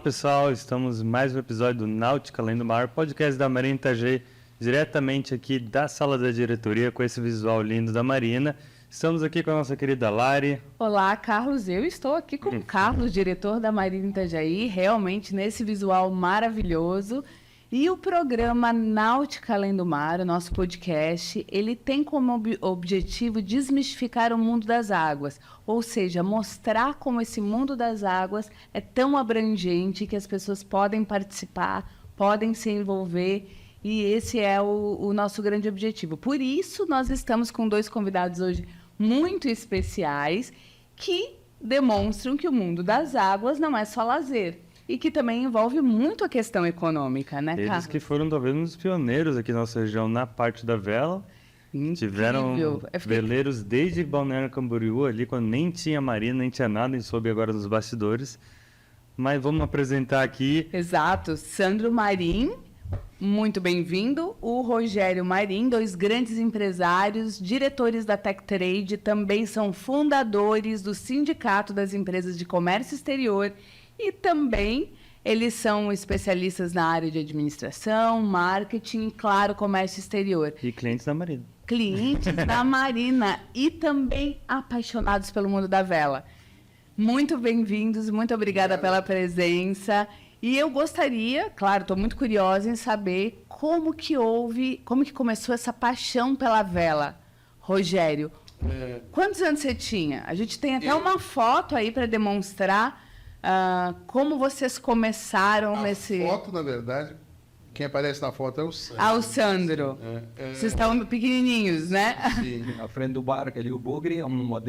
pessoal, estamos em mais um episódio do Náutica Além do Mar, podcast da Marina Itajaí, diretamente aqui da sala da diretoria com esse visual lindo da Marina. Estamos aqui com a nossa querida Lari. Olá, Carlos, eu estou aqui com o Carlos, diretor da Marina Itajaí, realmente nesse visual maravilhoso. E o programa Náutica Além do Mar, o nosso podcast, ele tem como objetivo desmistificar o mundo das águas, ou seja, mostrar como esse mundo das águas é tão abrangente que as pessoas podem participar, podem se envolver, e esse é o nosso grande objetivo. Por isso, nós estamos com dois convidados hoje muito especiais que demonstram que o mundo das águas não é só lazer. E que também envolve muito a questão econômica, né, Carlos? Eles que foram talvez um dos pioneiros aqui na nossa região na parte da vela. Incrível. Tiveram veleiros desde Balneário Camboriú, ali quando nem tinha marina, nem tinha nada, a gente soube agora nos bastidores. Mas vamos apresentar aqui. Exato, Sandro Marim, muito bem-vindo. O Rogério Marim, dois grandes empresários, diretores da Tech Trade, também são fundadores do Sindicato das Empresas de Comércio Exterior. E também eles são especialistas na área de administração, marketing e, claro, comércio exterior. E clientes da Marina. Clientes da Marina e também apaixonados pelo mundo da vela. Muito bem-vindos, muito obrigada pela presença. E eu gostaria, claro, estou muito curiosa em saber como que começou essa paixão pela vela. Rogério, quantos anos você tinha? A gente tem até uma foto aí para demonstrar como vocês começaram nesse... A foto, na verdade, quem aparece na foto é o Sandro. Ah, o Sandro. Vocês estão pequenininhos, né? Sim. À frente do barco ali, o bugre é um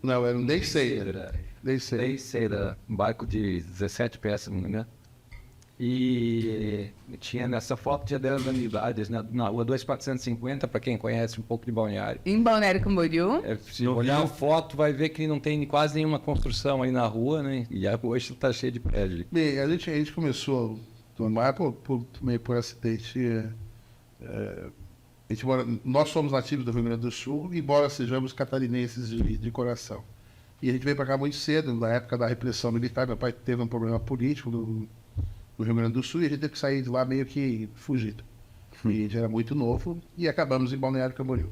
Não, era um Day Sailor. Um barco de 17 pés, se não me engano. E tinha nessa foto, tinha 10 unidades, né? Na rua 2450, para quem conhece um pouco de Balneário. Em Balneário Camboriú? Se olhar a foto, vai ver que não tem quase nenhuma construção aí na rua, né? E hoje está cheio de prédio. Bem, a gente começou no mar meio por acidente. Nós somos nativos do Rio Grande do Sul, embora sejamos catarinenses de coração. E a gente veio para cá muito cedo, na época da repressão militar. Meu pai teve um problema político no Rio Grande do Sul, e a gente teve que sair de lá meio que fugido. E a gente era muito novo e acabamos em Balneário Camboriú.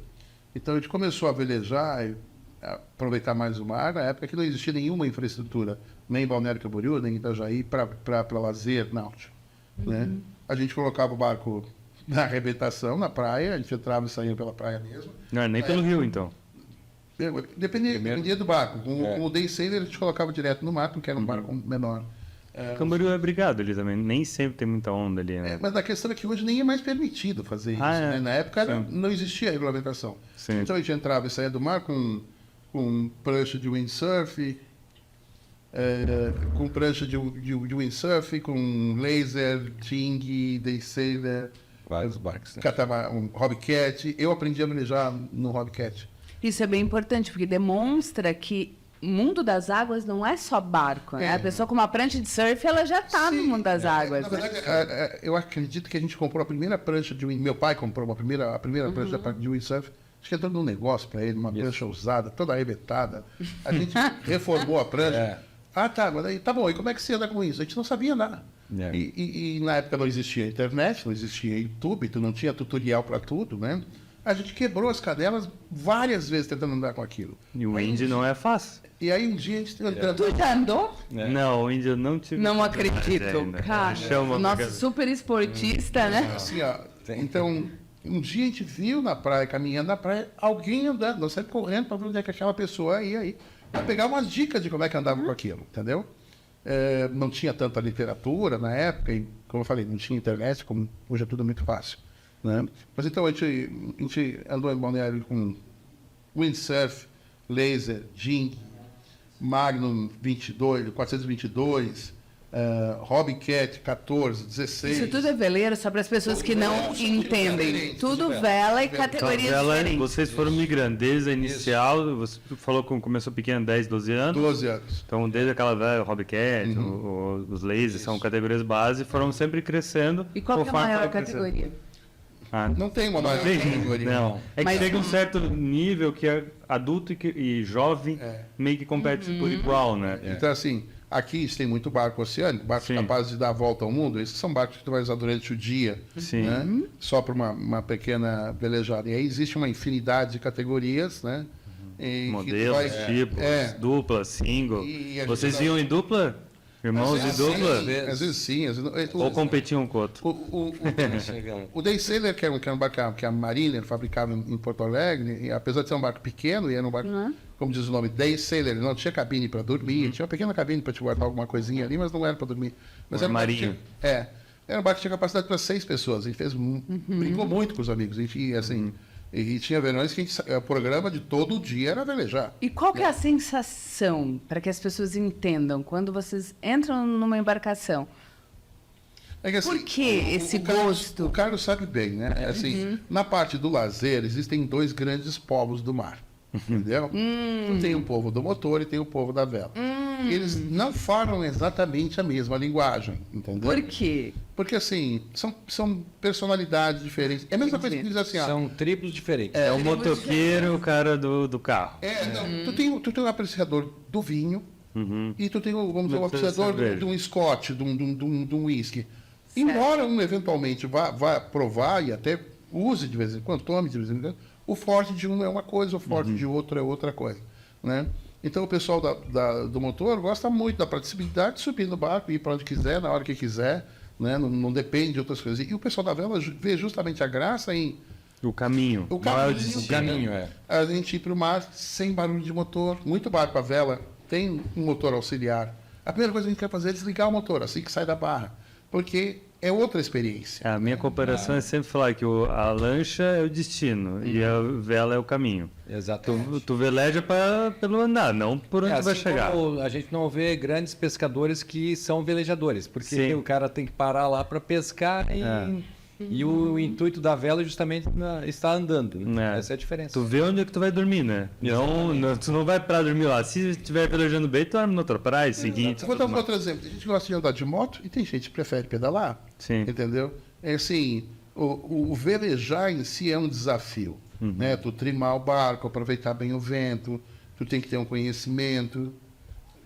Então a gente começou a velejar e a aproveitar mais o mar, na época que não existia nenhuma infraestrutura, nem em Balneário Camboriú, nem em Itajaí, para lazer náutico. Né? A gente colocava o barco na arrebentação, na praia, a gente entrava e saía pela praia mesmo. Não, nem pelo rio, então. Dependia do barco. Com o Day Sailor a gente colocava direto no mar, porque era um barco menor. Camboriú é brigado ali também, nem sempre tem muita onda ali, né? Mas a questão é que hoje nem é mais permitido fazer isso, né? Na época não existia regulamentação. Sim. Então a gente entrava e saía do mar com prancha de windsurf, com laser, ting, Day Sailor, Vários barcos, né? um Hobcat. Eu aprendi a velejar no Hobcat. Isso é bem importante, porque demonstra que o mundo das águas não é só barco, né? A pessoa com uma prancha de surf, ela já está no mundo das águas. Na verdade, eu acredito que a gente comprou a primeira prancha de windsurf. Meu pai comprou a primeira prancha de windsurf. Acho que entrou num negócio para ele, uma prancha usada, toda arrebentada. A gente reformou a prancha. Ah, tá, mas aí, tá bom, e como é que você anda com isso? A gente não sabia nada. E na época não existia internet, não existia YouTube, tu não tinha tutorial para tudo, né? A gente quebrou as cadelas várias vezes tentando andar com aquilo. E o Indy não é fácil. E aí um dia a gente... Tu já andou? Não, o Indy eu não tive. Não acredito. Cara, o nosso super esportista, né? Assim, ó, então, um dia a gente viu na praia, caminhando na praia, alguém andando. Nós saímos correndo para ver onde é que aquela pessoa ia aí. Para pegar umas dicas de como é que andava com aquilo, entendeu? Não tinha tanta literatura na época, e, como eu falei, não tinha internet, como hoje é tudo muito fácil. Né? Mas então a gente andou em Balneário com windsurf, laser, Jing, Magnum 422, Hobcat 14, 16. Isso tudo é veleiro, só para as pessoas que não entendem. Tudo vela e categoria diferente. Vocês foram migrando desde a inicial, você falou que começou pequeno, 10, 12 anos. 12 anos. Então, desde aquela velha, o Hobcat, os lasers, são categorias base, foram sempre crescendo. E qual que é a maior categoria? Não tem uma maior categoria. Não. É que chega um certo nível que é adulto e jovem meio que compete por igual, né? Então, assim, Aqui tem muito barco oceânico, barcos Sim. capazes de dar a volta ao mundo. Esses são barcos que tu vai usar durante o dia, Sim. né? Só para uma pequena velejada. E aí existe uma infinidade de categorias, né? E que tu Modelos, vai- tipos, dupla, single. E a gente Vocês dá- iam em dupla? Irmãos Às de vezes dupla? sim, às vezes sim. Às vezes não. Ou competiam um com o outro? O Day Sailor, que é um barco que a Mariner fabricava em Porto Alegre, e apesar de ser um barco pequeno, e era um barco, como diz o nome, Day Sailor, ele não tinha cabine para dormir, tinha uma pequena cabine para te guardar alguma coisinha ali, mas não era para dormir. Mas era um barco que armarinho. era um barco que tinha capacidade para 6 pessoas. A gente brincou muito com os amigos. A gente, assim, e tinha verões que o programa de todo dia era velejar. E qual que é a sensação, para que as pessoas entendam, quando vocês entram numa embarcação? É que, assim, Por que esse gosto? O Carlos sabe bem, né? Assim, na parte do lazer, existem 2 grandes povos do mar. Entendeu? Tem o povo do motor e tem o povo da vela. Eles não falam exatamente a mesma linguagem, entendeu? Por quê? Porque, assim, são personalidades diferentes. É a mesma coisa que diz assim, São tribos diferentes. É o motoqueiro, o cara do carro. não, tu tem um apreciador do vinho e tu tem, vamos dizer, um Não precisa apreciador cerveja. de um Scott, de um whisky. Embora um eventualmente vá provar e até use de vez em quando, tome de vez em quando, o forte de um é uma coisa, o forte de outro é outra coisa, né? Então o pessoal do motor gosta muito da praticidade de subir no barco, ir para onde quiser, na hora que quiser, né? Não depende de outras coisas. E o pessoal da vela vê justamente a graça em O caminho. o Não é o caminho, destino. O caminho, é. a gente ir para o mar sem barulho de motor. Muito barco a vela tem um motor auxiliar. A primeira coisa que a gente quer fazer é desligar o motor assim que sai da barra, porque é outra experiência. A minha comparação é sempre falar que a lancha é o destino e a vela é o caminho. Exatamente. Tu veleja pelo andar, não por onde vai assim chegar. como a gente não vê grandes pescadores que são velejadores, porque Sim. o cara tem que parar lá para pescar e o intuito da vela é justamente estar andando. Né? É. Essa é a diferença. Tu vê onde é que tu vai dormir, né? Não, tu não vai pra dormir lá. Se estiver velejando bem, tu dorme na outra praia, seguinte. Vou dar um outro exemplo. A gente gosta de andar de moto e tem gente que prefere pedalar. Sim. Entendeu? É assim, o velejar em si é um desafio. Né? Tu trimar o barco, aproveitar bem o vento, tu tem que ter um conhecimento.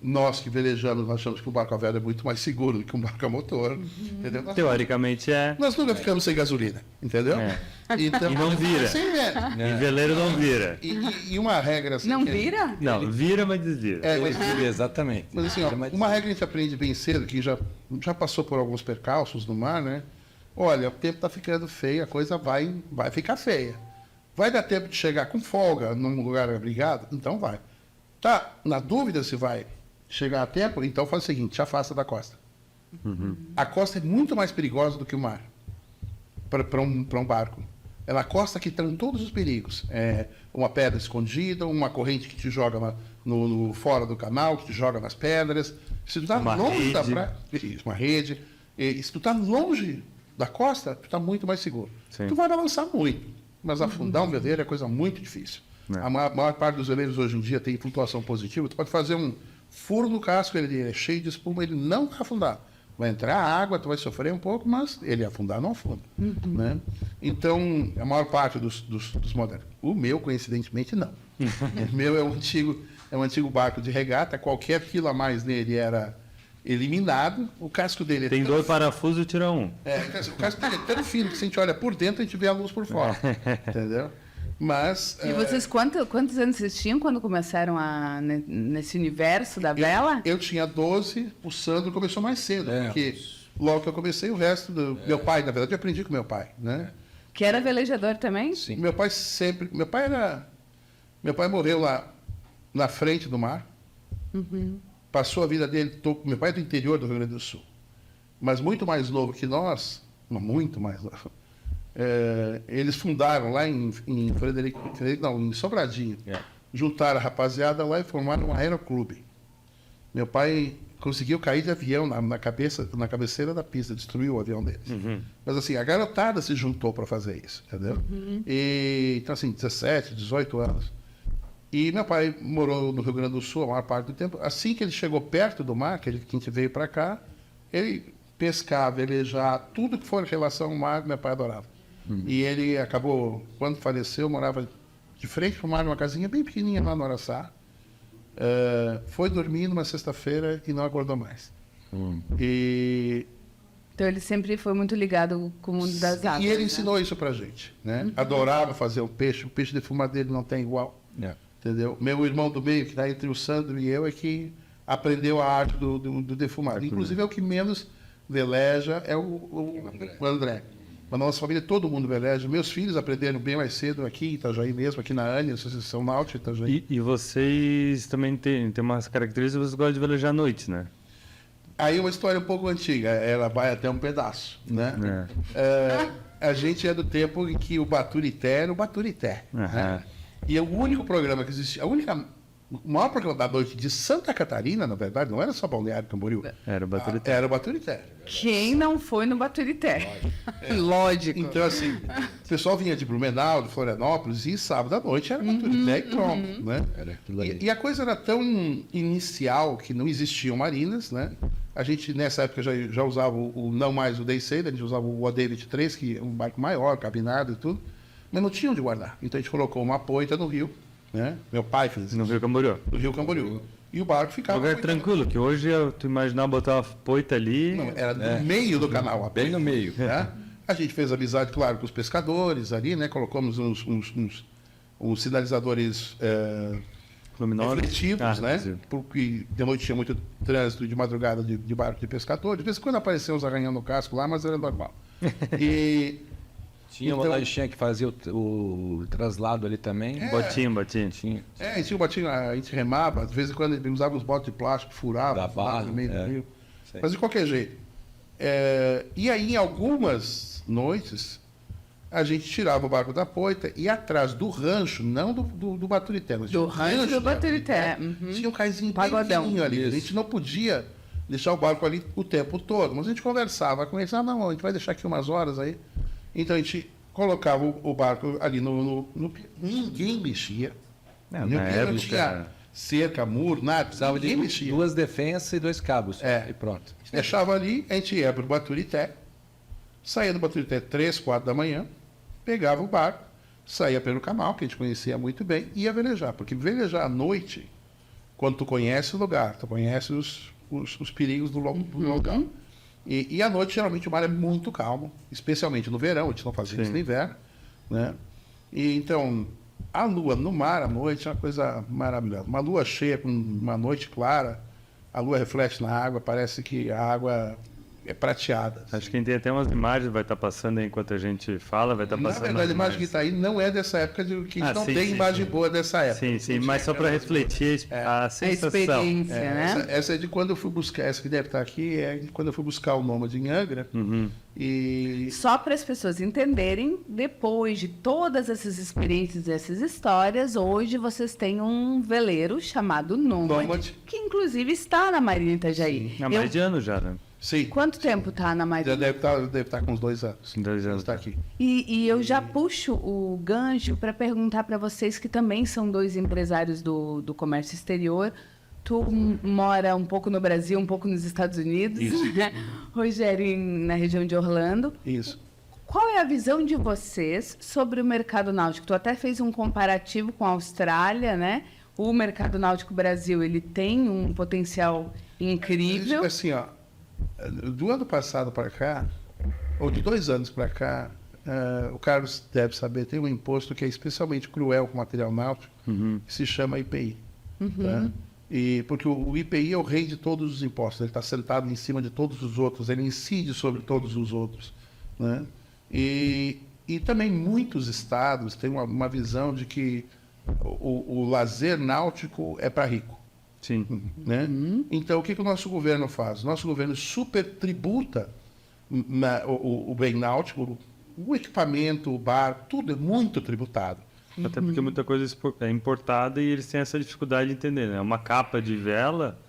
Nós que velejamos, nós achamos que o barco a vela é muito mais seguro do que um barco a motor. Entendeu? Teoricamente é. Nós nunca ficamos sem gasolina, entendeu? É. Então, E não vira. Sim, E veleiro não vira. E uma regra assim. Não que- vira? Não, vira, mas desvira. Exatamente. Mas assim, ó, uma regra que a gente aprende bem cedo, que já passou por alguns percalços no mar, né? Olha, o tempo está ficando feio, a coisa vai ficar feia. Vai dar tempo de chegar com folga num lugar abrigado? Então vai. Tá na dúvida se vai chegar a tempo? Então faz o seguinte, te afasta da costa. A costa é muito mais perigosa do que o mar para um barco. É na costa que estão todos os perigos. É uma pedra escondida, uma corrente que te joga no fora do canal, que te joga nas pedras. Se tu está Uma longe da rede. praia, uma rede. E se tu está longe da costa, tu está muito mais seguro. Sim. Tu vai balançar muito, mas afundar um veleiro é coisa muito difícil. É. A maior parte dos veleiros hoje em dia tem flutuação positiva. Tu pode fazer um furo no casco, ele é cheio de espuma, ele não vai afundar. Vai entrar água, tu vai sofrer um pouco, mas ele afundar não afunda. Né? Então, a maior parte dos modernos. O meu, coincidentemente, não. O meu é um antigo barco de regata, qualquer quilo a mais nele era eliminado. O casco dele é Tem tão 2 parafusos, tira um. o casco dele é tão fino que se a gente olha por dentro, a gente vê a luz por fora. Entendeu? Mas. E vocês, quantos anos vocês tinham quando começaram nesse universo da vela? Eu tinha 12, o Sandro começou mais cedo, É. porque logo que eu comecei, o resto do. Meu pai, na verdade, eu aprendi com meu pai, né? Que era velejador também? Sim. Meu pai sempre. Meu pai morreu lá na frente do mar. Passou a vida dele. Meu pai é do interior do Rio Grande do Sul. Mas muito mais novo que nós, não, muito mais novo. Eles fundaram lá em em Sobradinho. Juntaram a rapaziada lá e formaram um aeroclube. Meu pai conseguiu cair de avião na cabeceira da pista, destruiu o avião deles. Mas assim, a garotada se juntou para fazer isso, entendeu? Então assim, 17, 18 anos. E meu pai morou no Rio Grande do Sul a maior parte do tempo. Assim que ele chegou perto do mar, que a gente veio para cá, ele pescar, velejar, tudo que for em relação ao mar, meu pai adorava. E ele acabou, quando faleceu, morava de frente para o mar, numa casinha bem pequenininha lá no Araçá. foi dormir numa sexta-feira e não acordou mais. E Então ele sempre foi muito ligado com o mundo das águas. E ele né? ensinou isso pra gente, né? Adorava fazer o peixe defumado dele não tem igual, entendeu? Meu irmão do meio, que está entre o Sandro e eu, é que aprendeu a arte do defumado. Inclusive é o que menos veleja, é o André. Mas na nossa família todo mundo veleja. Meus filhos aprenderam bem mais cedo aqui em Itajaí mesmo, aqui na ANE, Associação Náutica Itajaí. E vocês também têm umas características, vocês gostam de velejar à noite, né? Aí uma história um pouco antiga, ela vai até um pedaço, né? A gente é do tempo em que o Baturité era o Baturité. Né? E o único programa que existia, o maior programa da noite de Santa Catarina, na verdade, não era só Balneário Camboriú. Era o Baturité. Era o Baturité. Quem não foi no Baturité? Lógico. Então, assim, o pessoal vinha de Blumenau, de Florianópolis, e sábado à noite era Baturité e pronto, né? Era aquilo aí. E a coisa era tão inicial que não existiam marinas, né? A gente, nessa época, já usava não mais o Day Sailor, a gente usava o OD-23, que é um barco maior, cabinado e tudo, mas não tinha onde guardar. Então a gente colocou uma poita no rio, né? Meu pai fez isso. No Rio Camboriú. No Rio Camboriú. E o barco ficava... Lugar tranquilo, que hoje tu imaginar botar uma poita ali... Não, era no meio do canal. Bem no meio. Né? A gente fez amizade, claro, com os pescadores ali, né? Colocamos uns sinalizadores luminosos. refletivos, né? Sim. Porque de noite tinha muito trânsito, de madrugada de barco de pescador. De vez em quando apareceu uns arranhão no casco lá, mas era normal. E... Tinha uma lanchinha que fazia o traslado ali também. Botinho. Tinha. a gente tinha um botinho, a gente remava, de vez em quando a gente usava uns botes de plástico, furava, Da barra, no meio do rio. Sei. Mas de qualquer jeito. E aí, em algumas noites, a gente tirava o barco da poita e atrás do rancho, não do Baturité, mas Do rancho do Baturité. tinha um caizinho Pagodão. pequenininho ali. A Isso. gente não podia deixar o barco ali o tempo todo, mas a gente conversava com eles, não, a gente vai deixar aqui umas horas aí. Então a gente colocava o barco ali no ninguém mexia. Na Não época, tinha cerca, muro, nada. Precisava de ninguém mexia. 2 defensas e 2 cabos. É. E pronto. Deixava ali, a gente ia para o Baturité, saía do Baturité 3, 4 da manhã, pegava o barco, saía pelo canal, que a gente conhecia muito bem, e ia velejar. Porque velejar à noite, quando tu conhece o lugar, tu conhece os perigos do local. E à noite, geralmente, o mar é muito calmo, especialmente no verão, a gente não fazia isso no inverno. Né? E então, a lua no mar à noite é uma coisa maravilhosa. Uma lua cheia, com uma noite clara, a lua reflete na água, parece que a água é prateada. Acho que quem tem até umas imagens vai estar passando aí enquanto a gente fala, vai estar Na passando. verdade, a as imagem que imagens. está aí não é dessa época, que a gente não sim, tem sim, imagem sim. boa dessa época. Sim, mas só para refletir a A sensação. experiência, né? Essa é de quando eu fui buscar, essa que deve estar aqui, é de quando eu fui buscar o Nômade em Angra. E Só para as pessoas entenderem, depois de todas essas experiências e essas histórias, hoje vocês têm um veleiro chamado Nômade, Nômade. que inclusive está na Marina Itajaí. Há mais de ano já, né? sim, Quanto tempo está na já Marina? deve estar com uns 2 anos. 2 anos. Está aqui. E eu já puxo o gancho para perguntar para vocês que também são 2 empresários do comércio exterior. Tu mora um pouco no Brasil, um pouco nos Estados Unidos, né? Rogério, na região de Orlando. Isso. Qual é a visão de vocês sobre o mercado náutico? Tu até fez um comparativo com a Austrália, né? O mercado náutico Brasil, ele tem um potencial incrível. Assim, ó, do ano passado para cá, ou de 2 anos para cá, o Carlos deve saber, tem um imposto que é especialmente cruel com o material náutico, que se chama IPI. Tá? Porque o IPI é o rei de todos os impostos, ele está sentado em cima de todos os outros, ele incide sobre todos os outros. Né? E também muitos estados têm uma visão de que o lazer náutico é para rico. Sim. Né? Então, o que o nosso governo faz? O nosso governo supertributa o bem náutico, o equipamento, o barco, tudo é muito tributado. Até porque muita coisa é importada e eles têm essa dificuldade de entender, né? Uma capa de vela,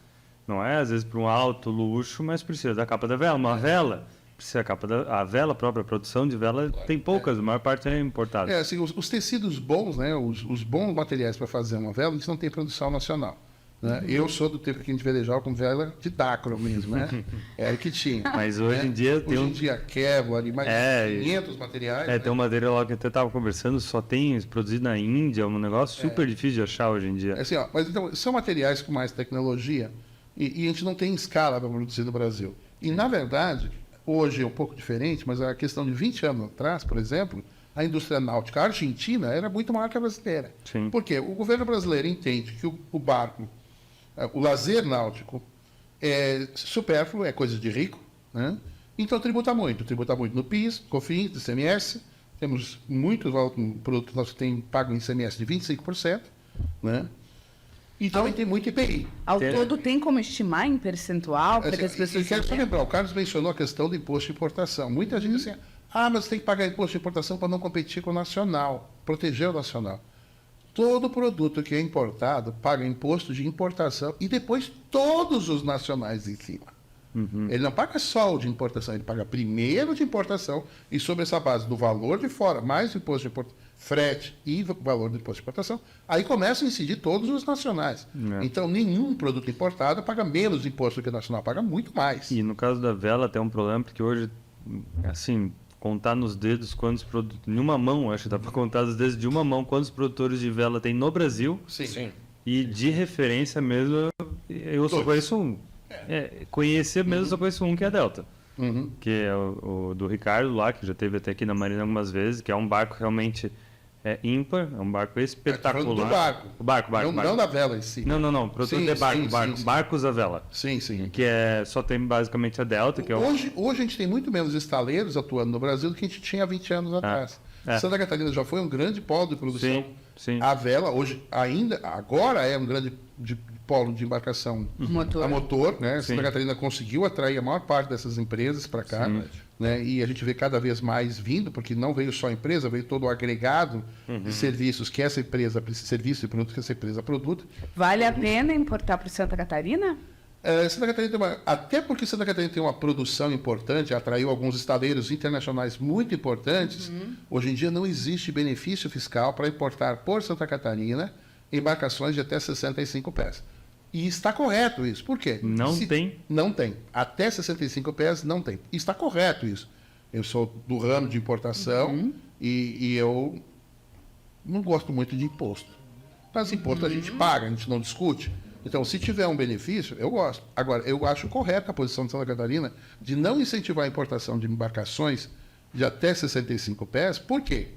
não é às vezes para um alto luxo, mas precisa da capa da vela. Uma vela, precisa da capa a vela própria, a produção de vela tem poucas, a maior parte é importada. Assim, os tecidos bons, né? Os bons materiais para fazer uma vela, eles não têm produção nacional. Né? Eu sou do tempo que a gente velejava com vela de Dacron mesmo, né? Era que tinha. Mas hoje em dia tem Hoje em dia, Kevlar, mais de 500 materiais. né? tem um material lá que eu até estava conversando, só tem produzido na Índia, é um negócio super difícil de achar hoje em dia. Assim, ó, mas então, são materiais com mais tecnologia e a gente não tem escala para produzir no Brasil. E, na verdade, hoje é um pouco diferente, mas a questão de 20 anos atrás, por exemplo, a indústria náutica argentina era muito maior que a brasileira. Sim. Por quê? O governo brasileiro entende que o barco, o lazer náutico, é supérfluo, é coisa de rico, né? Então tributa muito no PIS, COFINS, ICMS. Temos muitos produtos nossos que têm pago em ICMS de 25%, né? E também tem muito IPI. Ao Tem- todo, tem como estimar em percentual para que as E pessoas... quero só lembrar, o Carlos mencionou a questão do imposto de importação. Muita gente diz assim, mas tem que pagar imposto de importação para não competir com o nacional, proteger o nacional. Todo produto que é importado paga imposto de importação e depois todos os nacionais em cima. Ele não paga só o de importação, ele paga primeiro de importação e sobre essa base do valor de fora, mais o imposto de importação, frete e valor do imposto de importação, aí começam a incidir todos os nacionais. É. Então, nenhum produto importado paga menos imposto do que o nacional, paga muito mais. E no caso da vela tem um problema, porque hoje, assim, contar nos dedos quantos produtos... Em uma mão, acho que dá para contar nos dedos de uma mão quantos produtores de vela tem no Brasil. Sim. E de referência mesmo, eu só Dois. conheço um. Conhecer mesmo, só conheço um, que é a Delta. Uhum. Que é o do Ricardo lá, que já teve até aqui na Marina algumas vezes, que é um barco realmente ímpar, é um barco espetacular. Falando do barco. O barco. Não da vela em si. Não, produtor Sim, de barco, sim, barco, sim. barcos a vela. Sim. Que só tem basicamente a Delta, que é o... Hoje a gente tem muito menos estaleiros atuando no Brasil do que a gente tinha há 20 anos atrás. é. Santa Catarina já foi um grande polo de produção. Sim. A vela, agora é um grande polo de embarcação Motor. a motor, né? Sim. Santa Catarina conseguiu atrair a maior parte dessas empresas para cá, Sim. né? E a gente vê cada vez mais vindo, porque não veio só a empresa, veio todo o agregado de serviços que essa empresa, serviço e produto que essa empresa produz. Vale a pena importar para Santa Catarina? Santa Catarina até porque Santa Catarina tem uma produção importante, atraiu alguns estaleiros internacionais muito importantes. Hoje em dia não existe benefício fiscal para importar por Santa Catarina embarcações de até 65 pés. E está correto isso. Por quê? Tem? Não tem. Até 65 pés não tem. E está correto isso. Eu sou do ramo de importação e eu não gosto muito de imposto. Mas imposto a gente paga, a gente não discute. Então, se tiver um benefício, eu gosto. Agora, eu acho correta a posição de Santa Catarina de não incentivar a importação de embarcações de até 65 pés. Por quê?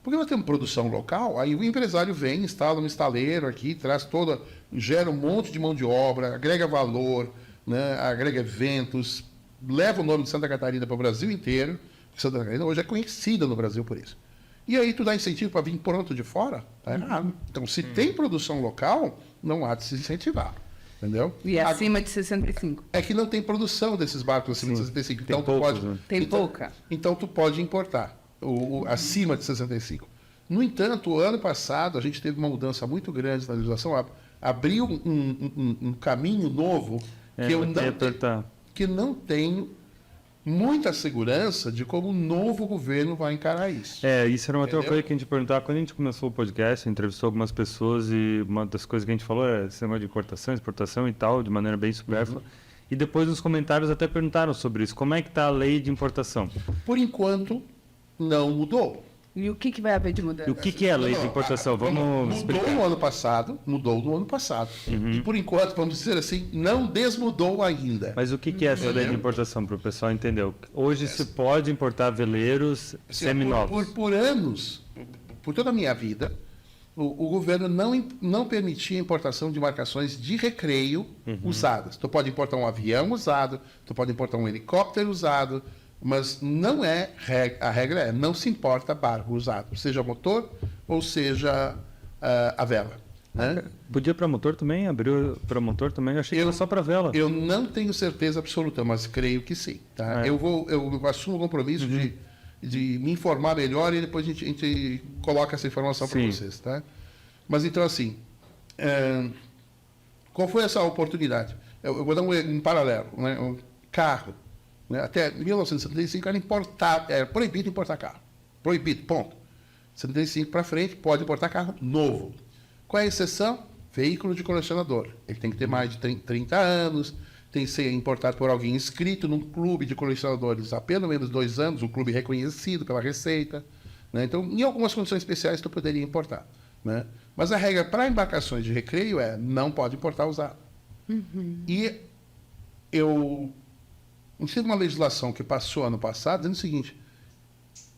Porque nós temos produção local, aí o empresário vem, instala um estaleiro aqui, gera um monte de mão de obra, agrega valor, né, agrega eventos, leva o nome de Santa Catarina para o Brasil inteiro. Santa Catarina hoje é conhecida no Brasil por isso. E aí tu dá incentivo para vir pronto de fora? Tá errado. Então, se tem produção local, não há de se incentivar. Entendeu? E acima de 65? É que não tem produção desses barcos acima de 65. Então, tu poucos, pode, né? Tem pouca. Então, tu pode importar acima de 65. No entanto, o ano passado, a gente teve uma mudança muito grande na legislação. Abriu um caminho novo que não tenho muita segurança de como o novo governo vai encarar isso. Isso era uma outra Entendeu? coisa que a gente perguntava. Quando a gente começou o podcast, entrevistou algumas pessoas e uma das coisas que a gente falou é esse negócio de importação, exportação e tal, de maneira bem supérflua. E depois nos comentários até perguntaram sobre isso. Como é que está a lei de importação? Por enquanto, não mudou. E o que vai haver de mudança? E o que é a lei de importação? Vamos Mudou explicar. no ano passado, E por enquanto, vamos dizer assim, não desmudou ainda. Mas o que é essa lei de importação, para o pessoal entender? Hoje se pode importar veleiros Assim, seminovos. por anos, por toda a minha vida, o governo não permitia a importação de embarcações de recreio usadas. Tu pode importar um avião usado, tu pode importar um helicóptero usado, mas não é a regra é não se importa barco usado, seja motor ou seja a vela. Né? Podia para motor também? Abriu para motor também? Eu achei que era só para vela. Eu não tenho certeza absoluta, mas creio que sim. Tá? Eu assumo o compromisso de me informar melhor e depois a gente coloca essa informação para Sim. vocês. Tá? Mas então, assim, qual foi essa oportunidade? Eu vou dar um paralelo. Né? Um carro. Né? Até 1975 era proibido importar carro. Proibido, ponto. 75 para frente, pode importar carro novo. Qual é a exceção? veículo de colecionador. Ele tem que ter mais de 30 anos, tem que ser importado por alguém inscrito num clube de colecionadores há pelo menos 2 anos, um clube reconhecido pela Receita. Né? Então, em algumas condições especiais, tu poderia importar. Né? Mas a regra para embarcações de recreio é não pode importar usado. E eu tive uma legislação que passou ano passado dizendo o seguinte: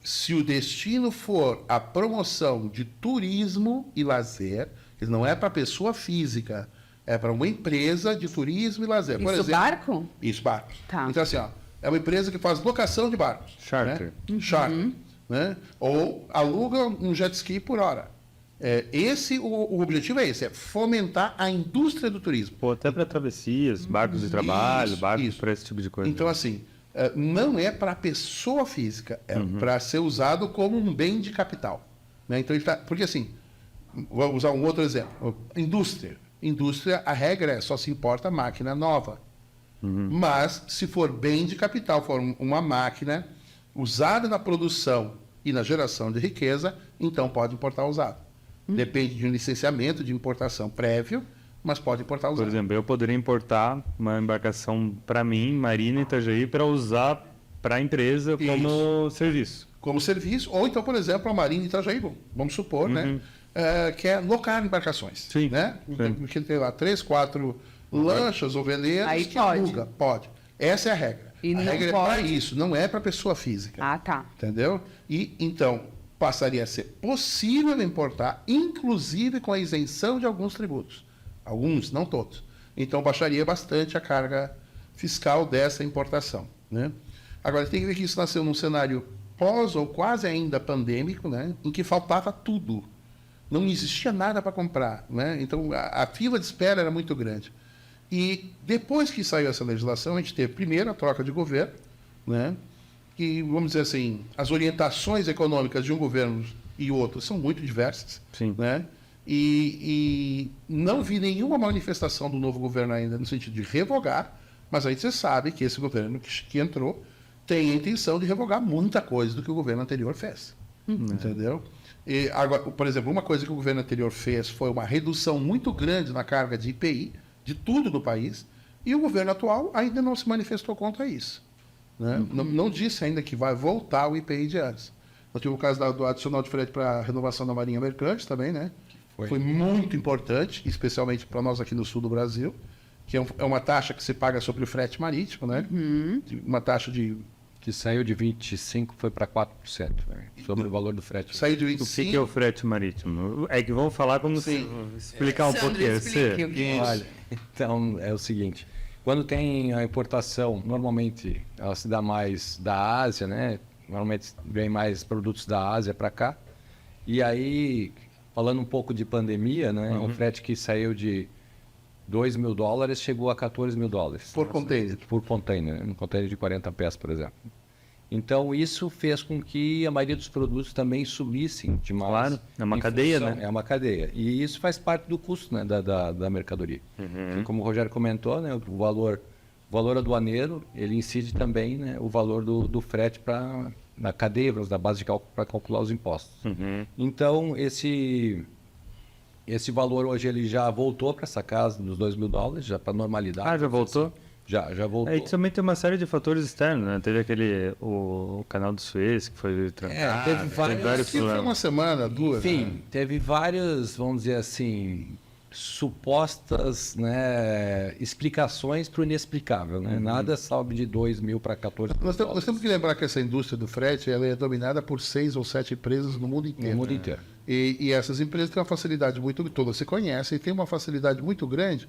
se o destino for a promoção de turismo e lazer, que não é para pessoa física, é para uma empresa de turismo e lazer. Por Isso, exemplo, barco? Isso, barcos. Tá. Então, assim, ó, é uma empresa que faz locação de barcos. Charter. Né? Charter. Né? Ou aluga um jet ski por hora. O objetivo é esse, é fomentar a indústria do turismo. Pô, até para travessias, barcos de trabalho, Isso, barcos isso. para esse tipo de coisa. Então, assim, não é para pessoa física, é para ser usado como um bem de capital. Né? Então, porque assim, vou usar um outro exemplo. Indústria. Indústria, a regra é só se importa máquina nova. Mas, se for bem de capital, for uma máquina usada na produção e na geração de riqueza, então pode importar usado. Depende de um licenciamento de importação prévio, mas pode importar usado. Por exemplo, eu poderia importar uma embarcação para mim, Marina Itajaí, para usar para a empresa como serviço. Como serviço, ou então, por exemplo, a Marinha Itajaí, vamos supor, né? Que é locar embarcações. Sim. Né? Sim. Porque tem lá 3, 4 lanchas ou veleiros Aí que pode. aluga. Pode. Essa é a regra. E a não regra é para pode? isso, não é para pessoa física. Ah, tá. Entendeu? E, então, passaria a ser possível importar, inclusive com a isenção de alguns tributos. Alguns, não todos. Então, baixaria bastante a carga fiscal dessa importação. Né? Agora, tem que ver que isso nasceu num cenário pós ou quase ainda pandêmico, né? Em que faltava tudo. Não existia nada para comprar. Né? Então, a fila de espera era muito grande. E depois que saiu essa legislação, a gente teve primeiro a troca de governo, né? Que, vamos dizer assim, as orientações econômicas de um governo e outro são muito diversas. Sim. Né? E não vi nenhuma manifestação do novo governo ainda no sentido de revogar, mas a gente sabe que esse governo que entrou tem a intenção de revogar muita coisa do que o governo anterior fez. Entendeu? E agora, por exemplo, uma coisa que o governo anterior fez foi uma redução muito grande na carga de IPI, de tudo no país, e o governo atual ainda não se manifestou contra isso. Né? Não disse ainda que vai voltar o IPI de antes. Nós tivemos o caso do adicional de frete para a renovação da Marinha Mercante também, né? Foi muito importante, especialmente para nós aqui no sul do Brasil, que é uma taxa que se paga sobre o frete marítimo, né? Uma taxa de... Que saiu de 25% foi para 4%, né? Sobre o valor do frete. Saiu de O 25%. que é o frete marítimo? É que vamos falar como Sim. explicar um Sandro, pouquinho. explique o que é. Olha, então é o seguinte: quando tem a importação, normalmente ela se dá mais da Ásia, né? Normalmente vem mais produtos da Ásia para cá. E aí, falando um pouco de pandemia, né? Um frete que saiu de $2.000 chegou a $14.000. Por container. Por container, um container de 40 pés, por exemplo. Então, isso fez com que a maioria dos produtos também subissem demais. Claro, é uma em cadeia, função- né? É uma cadeia. E isso faz parte do custo, né, da mercadoria. Como o Rogério comentou, né, o valor aduaneiro, ele incide também, né, o valor do frete na cadeia, da base de cálculo para calcular os impostos. Então, esse valor hoje ele já voltou para essa casa dos $2.000, já para normalidade. Ah, já voltou? Já voltou. E também tem uma série de fatores externos, né? Teve o canal do Suez que foi trancado. teve tem vários- vários Que foi problemas. uma semana, 2. Enfim, né? teve várias, vamos dizer assim, supostas, né, explicações para o inexplicável. Né? Nada sobe de 2.000 para 14 Nós temos que lembrar que essa indústria do frete ela é dominada por 6 ou 7 empresas no mundo inteiro. no mundo inteiro. E essas empresas têm uma facilidade muito... Todas se conhecem e têm uma facilidade muito grande.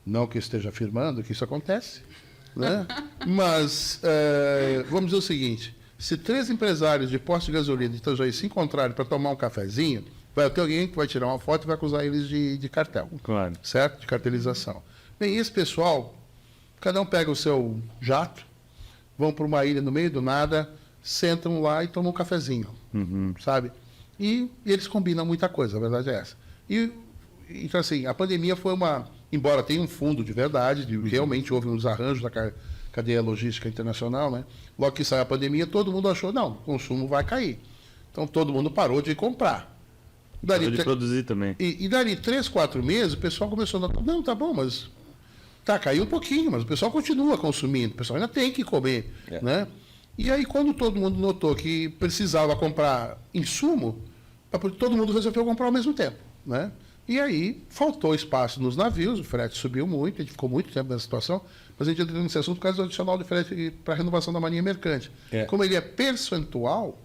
Não que eu esteja afirmando que isso acontece, né? Mas vamos dizer o seguinte: se 3 empresários de posto de gasolina de Itajaí se encontrarem para tomar um cafezinho, vai ter alguém que vai tirar uma foto e vai acusar eles de cartel. Claro. Certo? De cartelização. Bem, esse pessoal, cada um pega o seu jato, vão para uma ilha no meio do nada, sentam lá e tomam um cafezinho, sabe? E eles combinam muita coisa, a verdade é essa. Então, assim, a pandemia foi embora tenha um fundo de verdade, realmente houve uns arranjos da cadeia logística internacional, né? Logo que saiu a pandemia, todo mundo achou, não, o consumo vai cair. Então, todo mundo parou de comprar. Dali, de produzir também. e dali 3, 4 meses, o pessoal começou a notar, não, tá bom, mas caiu um pouquinho, mas o pessoal continua consumindo, o pessoal ainda tem que comer, né? E aí, quando todo mundo notou que precisava comprar insumo, todo mundo resolveu comprar ao mesmo tempo, né? E aí, faltou espaço nos navios, o frete subiu muito, a gente ficou muito tempo nessa situação, mas a gente entrou nesse assunto por causa do adicional de frete para a renovação da Marinha Mercante. Como ele é percentual,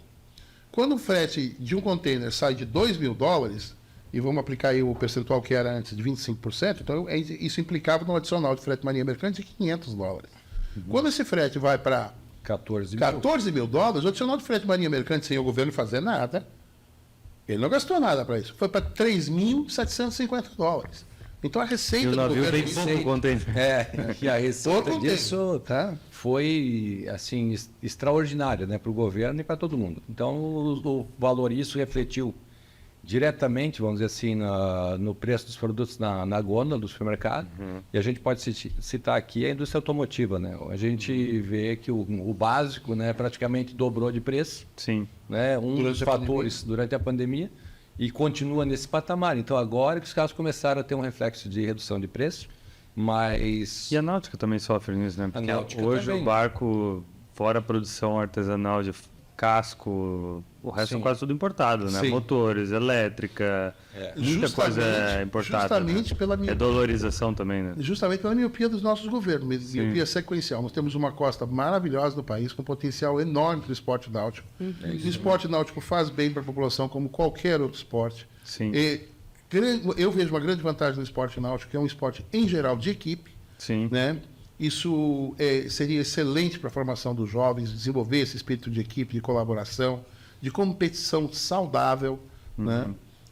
quando o frete de um container sai de $2.000, e vamos aplicar aí o percentual que era antes de 25%, então isso implicava no adicional de frete Marinha Mercante de $500. Quando esse frete vai para $14.000, o adicional de frete Marinha Mercante sem o governo fazer nada, ele não gastou nada para isso, foi para $3.750. Então a receita E o do navio governo... vem pouco container. E a receita Todo disso tá? foi assim extraordinária, né, para o governo e para todo mundo. Então o valor isso refletiu diretamente, vamos dizer assim, no preço dos produtos na gôndola do supermercado. E a gente pode citar aqui a indústria automotiva, né? A gente vê que o básico, né, praticamente dobrou de preço. Sim. Né? Um dos fatores durante a pandemia e continua nesse patamar. Então agora que os carros começaram a ter um reflexo de redução de preço, mas... E a náutica também sofre nisso, né? Porque hoje também. o barco, fora a produção artesanal de casco, o resto é quase tudo importado, né? Sim. Motores, elétrica, muita coisa é importada. Justamente né? pela minha... É dolorização também, né? Justamente pela miopia dos nossos governos, miopia sequencial. Nós temos uma costa maravilhosa no país, com potencial enorme para o esporte náutico. O esporte náutico faz bem para a população, como qualquer outro esporte. Sim. Eu vejo uma grande vantagem no esporte náutico, que é um esporte, em geral, de equipe. Sim. Né? Isso seria excelente para a formação dos jovens, desenvolver esse espírito de equipe, de colaboração, de competição saudável. Né?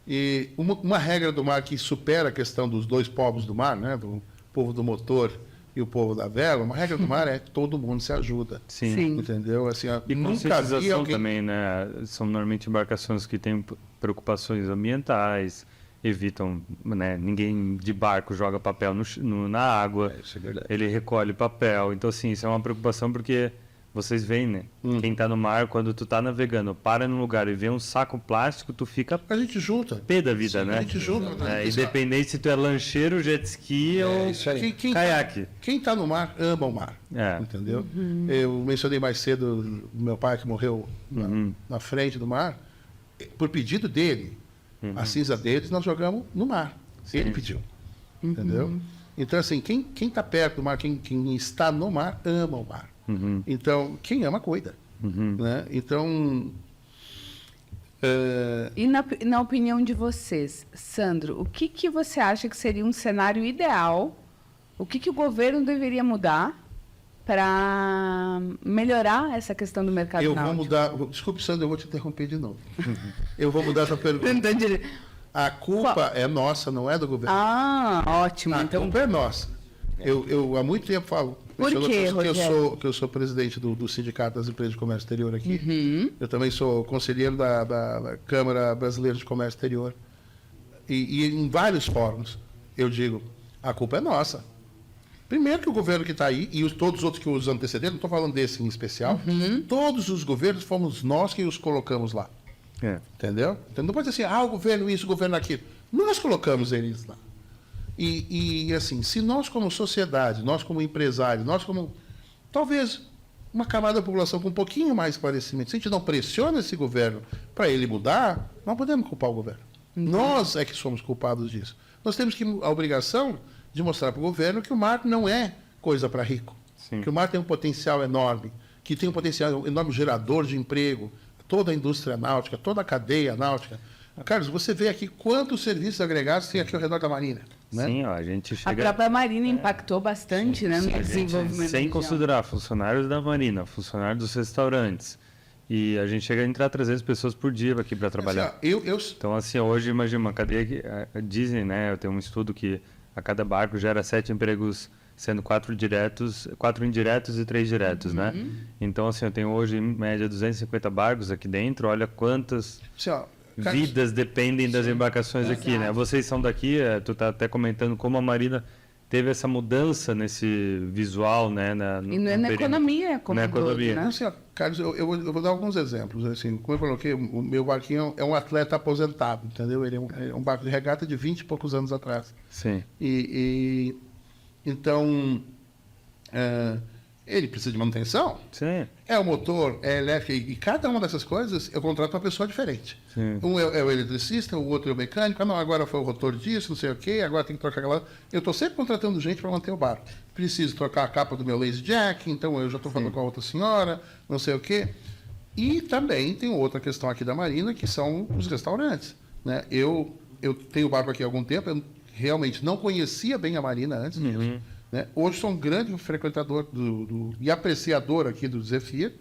E uma regra do mar que supera a questão dos dois povos do mar, né? Do povo do motor e o povo da vela, uma regra do mar é que todo mundo se ajuda. Sim. Entendeu? Assim, E nunca vi conscientização alguém... também, né? São normalmente embarcações que têm preocupações ambientais, evitam, né? Ninguém de barco joga papel na água, Isso é verdade. ele recolhe papel. Então, assim, isso é uma preocupação porque vocês veem, né? Quem tá no mar, quando tu tá navegando, para num lugar e vê um saco plástico, tu fica A gente junta. pé da vida, né? A gente junta. Independente se tu é lancheiro, jet ski ou isso aí. caiaque. Quem está no mar ama o mar. Entendeu? Eu mencionei mais cedo o meu pai que morreu na frente do mar. Por pedido dele, a cinza deles nós jogamos no mar. Ele pediu. Entendeu? Então, assim, quem está perto do mar, quem está no mar, ama o mar. Então, quem ama, cuida. Né? Então... E na opinião de vocês, Sandro, o que você acha que seria um cenário ideal? O que o governo deveria mudar para melhorar essa questão do mercado eu náutico? vou mudar... Desculpe, Sandro, eu vou te interromper de novo. Eu vou mudar essa pergunta. A culpa é nossa, não é do governo. Ah, ótimo. A Então, culpa é nossa. Eu há muito tempo falo... Por quê, Rogério? Que eu sou presidente do Sindicato das Empresas de Comércio Exterior aqui. Eu também sou conselheiro da Câmara Brasileira de Comércio Exterior. E em vários fóruns eu digo, a culpa é nossa. Primeiro que o governo que está aí, e todos os outros que os antecederam, não estou falando desse em especial, todos os governos fomos nós que os colocamos lá. Entendeu? Então não pode dizer assim, o governo isso, o governo aquilo. Nós colocamos eles lá. E assim, se nós como sociedade, nós como empresários, nós como, talvez, uma camada da população com um pouquinho mais esclarecimento, se a gente não pressiona esse governo para ele mudar, não podemos culpar o governo. Nós é que somos culpados disso. Nós temos a obrigação de mostrar para o governo que o mar não é coisa para rico. Sim. Que o mar tem um potencial enorme, que tem um potencial enorme gerador de emprego, toda a indústria náutica, toda a cadeia náutica. Carlos, você vê aqui quantos serviços agregados tem aqui ao redor da Marina. Né? Sim, ó, a gente a chega... própria Marina impactou bastante, né, no desenvolvimento. Sem mundial. considerar funcionários da Marina, funcionários dos restaurantes. E a gente chega a entrar 300 pessoas por dia aqui para trabalhar. Assim, Então, assim, hoje, imagina, uma cadeia que dizem, né, eu tenho um estudo que a cada barco gera 7 empregos, sendo 4 indiretos e 3 diretos, né? Então, assim, eu tenho hoje, em média, 250 barcos aqui dentro. Olha quantas vidas dependem das embarcações aqui, né? Vocês são daqui, tu tá até comentando como a Marina teve essa mudança nesse visual, né? E na economia, como na um todo, economia. né? Assim, ó, Carlos, eu vou dar alguns exemplos. Assim, como eu coloquei, o meu barquinho é um atleta aposentado, entendeu? Ele é um barco de regata de 20 e poucos anos atrás. Sim. Então, ele precisa de manutenção. Sim. É o motor, é elétrico, e cada uma dessas coisas eu contrato uma pessoa diferente. Sim. Um é o eletricista, o outro é o mecânico. Não, agora foi o rotor disso, não sei o quê, agora tem que trocar aquela. Eu estou sempre contratando gente para manter o barco. Preciso trocar a capa do meu lazy jack, então eu já estou falando com a outra senhora, não sei o quê. E também tem outra questão aqui da Marina, que são os restaurantes. Né? Eu tenho barco aqui há algum tempo, eu realmente não conhecia bem a Marina antes disso. Né? Hoje sou um grande frequentador e apreciador aqui do Zephyr.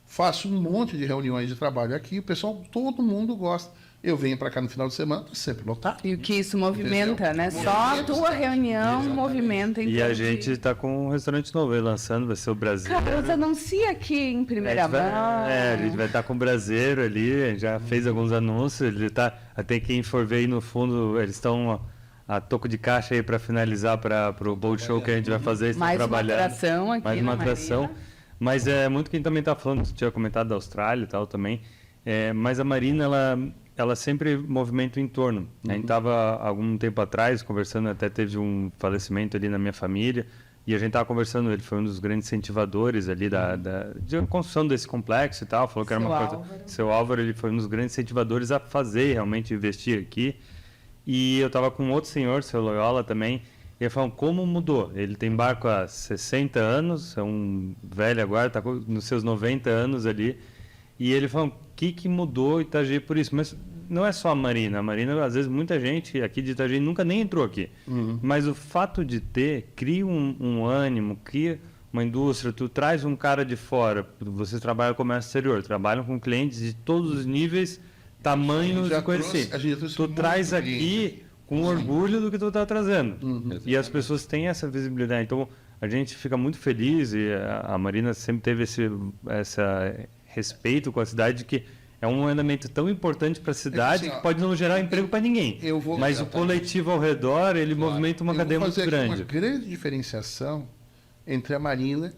Faço um monte de reuniões de trabalho aqui. O pessoal, todo mundo gosta. Eu venho para cá no final de semana, tô sempre lotado. E o que isso movimenta, Entendeu? né? Só a tua reunião movimenta. E a gente está com um restaurante novo aí lançando, vai ser o Brasileiro. Carlos, anuncia aqui em primeira mão. A gente vai estar com o Brasileiro ali, a gente já fez alguns anúncios, ele tá, até quem for ver aí no fundo, eles estão a toco de caixa aí para finalizar para o boat show que a gente vai fazer, estão Mais uma trabalhando. atração aqui Mais uma na atração. Marina. Mas é muito quem também está falando, você tinha comentado da Austrália e tal também, mas a Marina, ela sempre movimenta o entorno. A gente estava algum tempo atrás conversando, até teve um falecimento ali na minha família, e a gente estava conversando, ele foi um dos grandes incentivadores ali de construção desse complexo e tal, falou que era uma coisa... Seu Álvaro, ele foi um dos grandes incentivadores a fazer, realmente investir aqui. E eu estava com outro senhor, seu Loyola também, e ele falou, como mudou? Ele tem barco há 60 anos, é um velho agora, está nos seus 90 anos ali, e ele falou, o que mudou Itajaí por isso? Mas não é só a Marina, às vezes muita gente aqui de Itajaí nunca nem entrou aqui, mas o fato de ter, cria um ânimo, cria uma indústria, tu traz um cara de fora, vocês trabalham com comércio exterior, trabalham com clientes de todos os níveis, tamanhos e coisas assim. Tu traz aqui com orgulho do que tu está trazendo. E as pessoas têm essa visibilidade. Então, a gente fica muito feliz e a Marina sempre teve esse respeito com a cidade, que é um elemento tão importante para a cidade que pode não gerar emprego para ninguém. Mas o coletivo ao redor, ele movimenta uma cadeia muito grande. Uma grande diferenciação entre a Marina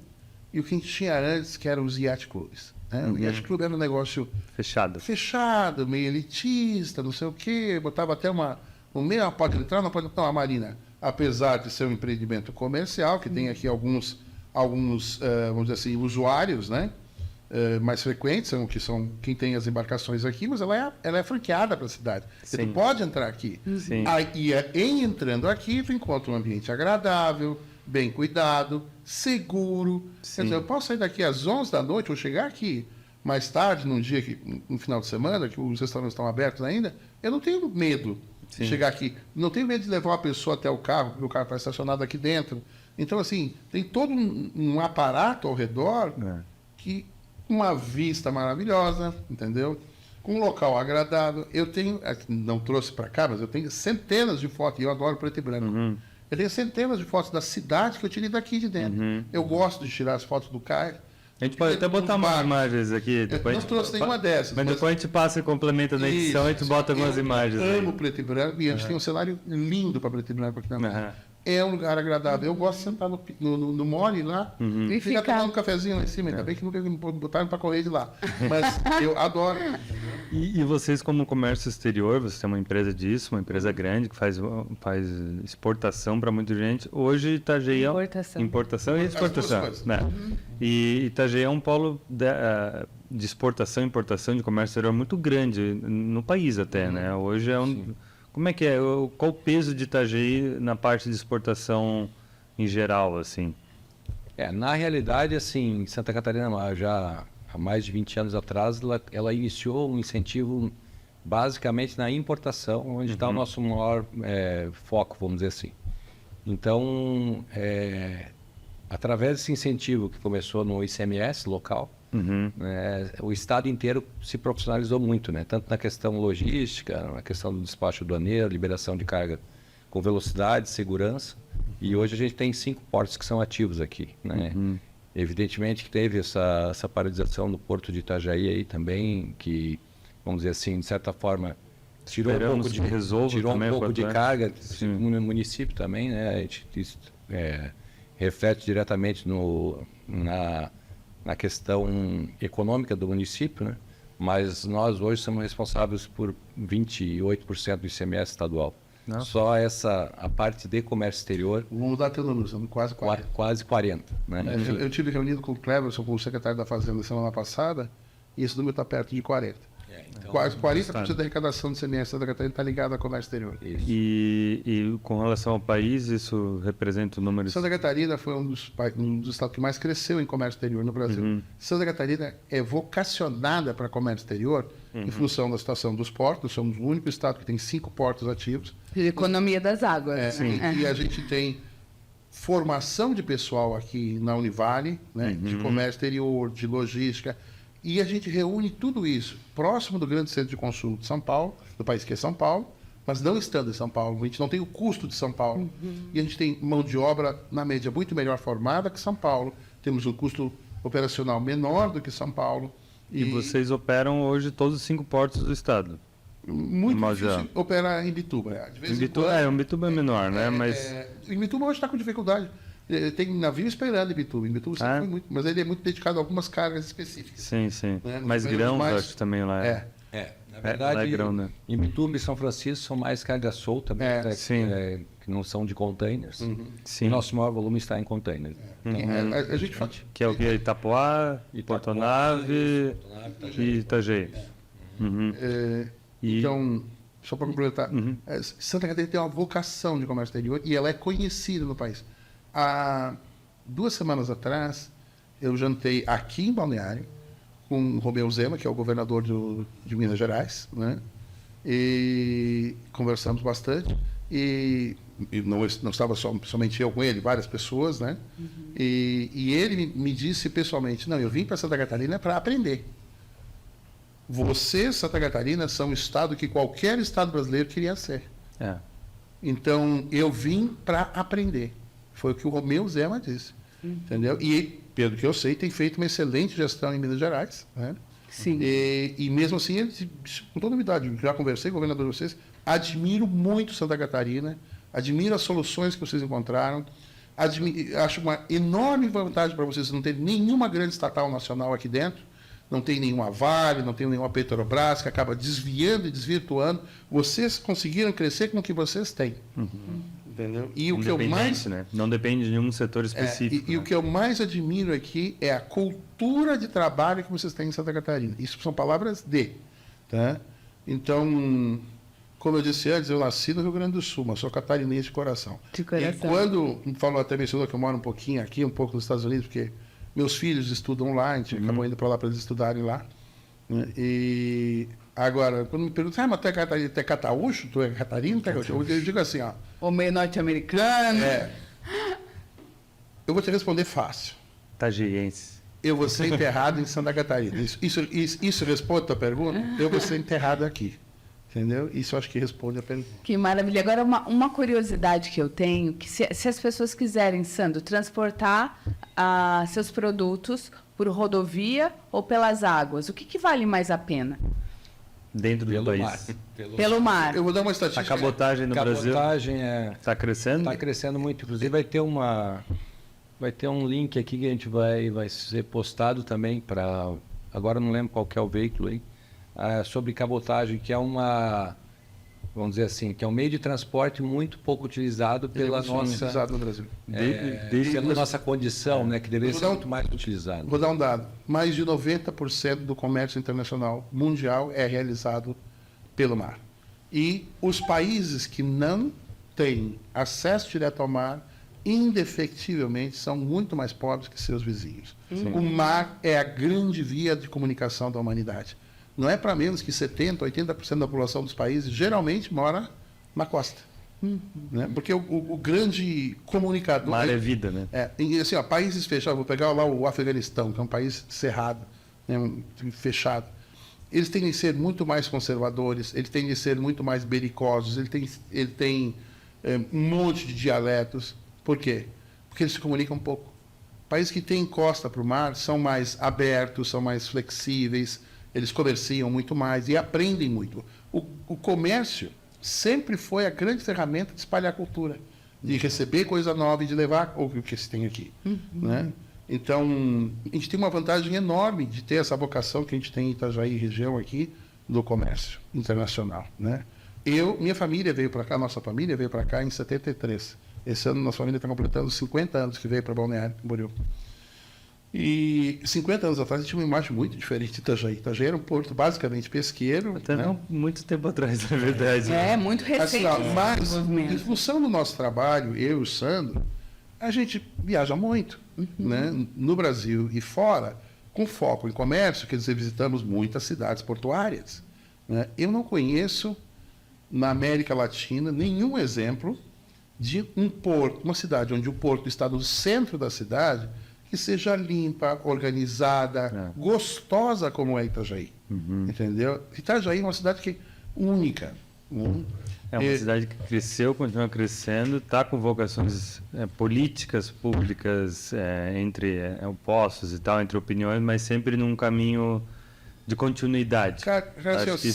e o que a gente tinha antes, que eram os yacht clubs. O yacht club era um negócio fechado, meio elitista, não sei o quê, botava até meio pode entrar, não pode. Não, a Marina, apesar de ser um empreendimento comercial, que tem aqui alguns vamos dizer assim, usuários, né, mais frequentes, que são quem tem as embarcações aqui, mas ela é franqueada para a cidade. Você pode entrar aqui. Sim. Aí, entrando aqui, tu encontra um ambiente agradável, bem cuidado, seguro. Quer dizer, eu posso sair daqui às 11 da noite, vou chegar aqui mais tarde, num dia, no final de semana, que os restaurantes estão abertos ainda, eu não tenho medo de chegar aqui. Não tenho medo de levar uma pessoa até o carro, porque o carro está estacionado aqui dentro. Então, assim, tem todo um aparato ao redor que uma vista maravilhosa, entendeu? Com um local agradável. Eu tenho, não trouxe para cá, mas eu tenho centenas de fotos, e eu adoro preto e branco. Eu tenho centenas de fotos da cidade que eu tirei daqui de dentro. Eu gosto de tirar as fotos do cais. A gente pode até botar umas imagens aqui. Eu não trouxe nenhuma dessas. Mas depois a gente passa e complementa na edição e a gente bota algumas imagens. Eu amo preto e branco, e a gente tem um cenário lindo para preto e branco aqui na Marina. É um lugar agradável. Eu gosto de sentar no mole lá e ficar tomando um cafezinho lá em cima. Ainda bem que nunca me botaram para correr de lá. Mas eu adoro. E vocês, como comércio exterior, você tem uma empresa disso, uma empresa grande que faz exportação para muita gente. Hoje Itajaí é importação e exportação. Né? E Itajaí é um polo de exportação e importação de comércio exterior muito grande no país até, né? Hoje é um... Como é que é? Qual o peso de Itajaí na parte de exportação em geral, assim? Na realidade, assim, Santa Catarina, já há mais de 20 anos atrás, ela iniciou um incentivo basicamente na importação, onde está o nosso maior foco, vamos dizer assim. Então, através desse incentivo que começou no ICMS local, o estado inteiro se profissionalizou muito, né? Tanto na questão logística, na questão do despacho aduaneiro, liberação de carga com velocidade, segurança. E hoje a gente tem 5 portos que são ativos aqui, né? Evidentemente que teve essa paralisação no porto de Itajaí aí também, que, vamos dizer assim, de certa forma, tirou um Esperamos pouco de, que resolva tirou também um o pouco de quanto carga Sim. no município também, né? A gente, isso, reflete diretamente na questão econômica do município, né? Mas nós hoje somos responsáveis por 28% do ICMS estadual. Não. Só a parte de comércio exterior, Vamos mudar teu número, são quase 40. quase 40%. Né? Eu tive reunido com o Cleverson, com o secretário da Fazenda, semana passada, e esse número está perto de 40. Então, Quase 40% da arrecadação do CMS de Santa Catarina está ligada ao comércio exterior. isso. E com relação ao país, isso representa o número... Santa Catarina foi um dos estados que mais cresceu em comércio exterior no Brasil. Santa Catarina é vocacionada para comércio exterior em função da situação dos portos. Somos o único estado que tem 5 portos ativos. Economia das águas. E a gente tem formação de pessoal aqui na Univale, né, de comércio exterior, de logística. E a gente reúne tudo isso próximo do grande centro de consumo de São Paulo, do país que é São Paulo, mas não estando em São Paulo. A gente não tem o custo de São Paulo. E a gente tem mão de obra, na média, muito melhor formada que São Paulo. Temos um custo operacional menor do que São Paulo. E vocês operam hoje todos os 5 portos do estado? Muito Mas, difícil operar em Bituba. De vez Em em Bituba, quando, um Bituba é menor, né? Mas em Bituba hoje está com dificuldade. Tem navio esperando em Bituba. Em Bituba sempre foi muito, mas ele é muito dedicado a algumas cargas específicas. sim, sim. Né? Mas Nos grãos, mais- acho que também lá é. Na verdade, lá é grão, né? em Bituba e São Francisco são mais carga solta, sim. que não são de containers. Sim. O nosso maior volume está em containers. A gente fala. Que é o que? Itapoá, Portonave e Itajaí. E- Então, só para completar, Santa Catarina tem uma vocação de comércio exterior e ela é conhecida no país. Há 2 semanas atrás, eu jantei aqui em Balneário com o Romeu Zema, que é o governador de Minas Gerais, né? E conversamos bastante. E não estava somente eu com ele, várias pessoas, né? E ele me disse pessoalmente, não, eu vim para Santa Catarina para aprender. Vocês, Santa Catarina, são um estado que qualquer estado brasileiro queria ser. É. Então, eu vim para aprender. Foi o que o Romeu Zema disse. Entendeu? E, pelo que eu sei, tem feito uma excelente gestão em Minas Gerais. Né? Sim. E mesmo assim, ele, com toda humildade, já conversei com o governador de vocês, admiro muito Santa Catarina, admiro as soluções que vocês encontraram, acho uma enorme vantagem para vocês não terem nenhuma grande estatal nacional aqui dentro, não tem nenhuma Vale, não tem nenhuma Petrobras, que acaba desviando e desvirtuando. Vocês conseguiram crescer com o que vocês têm. Entendeu? E o que eu mais... né? Não depende de nenhum setor específico. E o que eu mais admiro aqui é a cultura de trabalho que vocês têm em Santa Catarina. Isso são palavras de. Tá? Então, como eu disse antes, eu nasci no Rio Grande do Sul, mas sou catarinense de coração. De coração. E quando mencionou que eu moro um pouquinho aqui, um pouco nos Estados Unidos, porque meus filhos estudam lá, a gente acabou indo para lá para eles estudarem lá. Né? E agora, quando me perguntam, mas tu é cataúcho? Tu é catarino? Eu digo assim, ó. O meio norte-americano. Eu vou te responder fácil. Tajiense. Eu vou ser enterrado em Santa Catarina. Isso responde a tua pergunta? Eu vou ser enterrado aqui. Entendeu? Isso eu acho que responde a pergunta. Que maravilha. Agora, uma curiosidade que eu tenho, que se as pessoas quiserem, Sandro, transportar seus produtos por rodovia ou pelas águas, o que vale mais a pena? Dentro do país. mar. Pelo mar. Eu vou dar uma A estatística. cabotagem no Brasil Cabotagem está crescendo? está crescendo muito. Inclusive vai ter um link aqui que a gente vai ser postado também para, agora não lembro qual que é o veículo aí, sobre cabotagem, que é vamos dizer assim, que é um meio de transporte muito pouco utilizado pela utilizado no Brasil. pela nossa condição, né, que deveria Vou ser dar um- muito mais utilizado. Vou dar um dado. Mais de 90% do comércio internacional mundial é realizado pelo mar. E os países que não têm acesso direto ao mar, indefectivivelmente, são muito mais pobres que seus vizinhos. O mar é a grande via de comunicação da humanidade. Não é para menos que 70%, 80% da população dos países geralmente mora na costa. Né? Porque o grande comunicador... Mar é vida, né? E assim, ó, países fechados, vou pegar lá o Afeganistão, que é um país cerrado, né, fechado. Eles tendem a ser muito mais conservadores, eles tendem a ser muito mais belicosos, ele tem um monte de dialetos. Por quê? Porque eles se comunicam um pouco. Países que têm costa para o mar são mais abertos, são mais flexíveis, eles comerciam muito mais e aprendem muito. O comércio sempre foi a grande ferramenta de espalhar cultura, de receber coisa nova e de levar o que se tem aqui. Né? Então, a gente tem uma vantagem enorme de ter essa vocação que a gente tem em Itajaí, região aqui, do comércio internacional. Né? Minha família veio para cá, nossa família veio para cá em 73. Esse ano, nossa família está completando 50 anos que veio para Balneário Camboriú. E 50 anos atrás, a gente tinha uma imagem muito diferente de Itajaí. Itajaí era um porto basicamente pesqueiro. Até né? não muito tempo atrás, na verdade. Muito recente. Mas, esse movimento. em função do nosso trabalho, eu e o Sandro, a gente viaja muito, né? No Brasil e fora, com foco em comércio, quer dizer, visitamos muitas cidades portuárias. Né? Eu não conheço, na América Latina, nenhum exemplo de um porto, uma cidade onde o porto está no centro da cidade, que seja limpa, organizada, gostosa como é Itajaí. Entendeu? Itajaí é uma cidade que é única. É uma cidade que cresceu, continua crescendo, está com vocações políticas públicas entre opostos e tal, entre opiniões, mas sempre num caminho de continuidade. Cara, assim, Acho que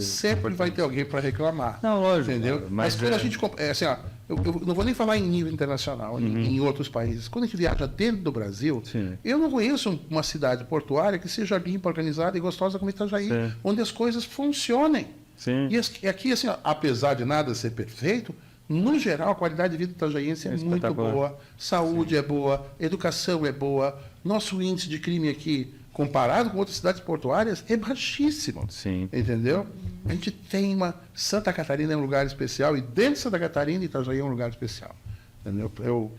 sempre vai ter alguém para reclamar. Não, lógico. Entendeu? Mas quando a gente... assim, ó, eu não vou nem falar em nível internacional, em outros países. Quando a gente viaja dentro do Brasil, Sim. eu não conheço uma cidade portuária que seja limpa, organizada e gostosa como Itajaí, Sim. onde as coisas funcionem. Sim. E aqui, assim, ó, apesar de nada ser perfeito, no geral, a qualidade de vida itajaiense é muito espetacular. boa, saúde é boa, educação é boa, nosso índice de crime aqui, comparado com outras cidades portuárias, é baixíssimo. Sim. Entendeu? A gente tem Santa Catarina é um lugar especial, e dentro de Santa Catarina, Itajaí é um lugar especial. Entendeu? Eu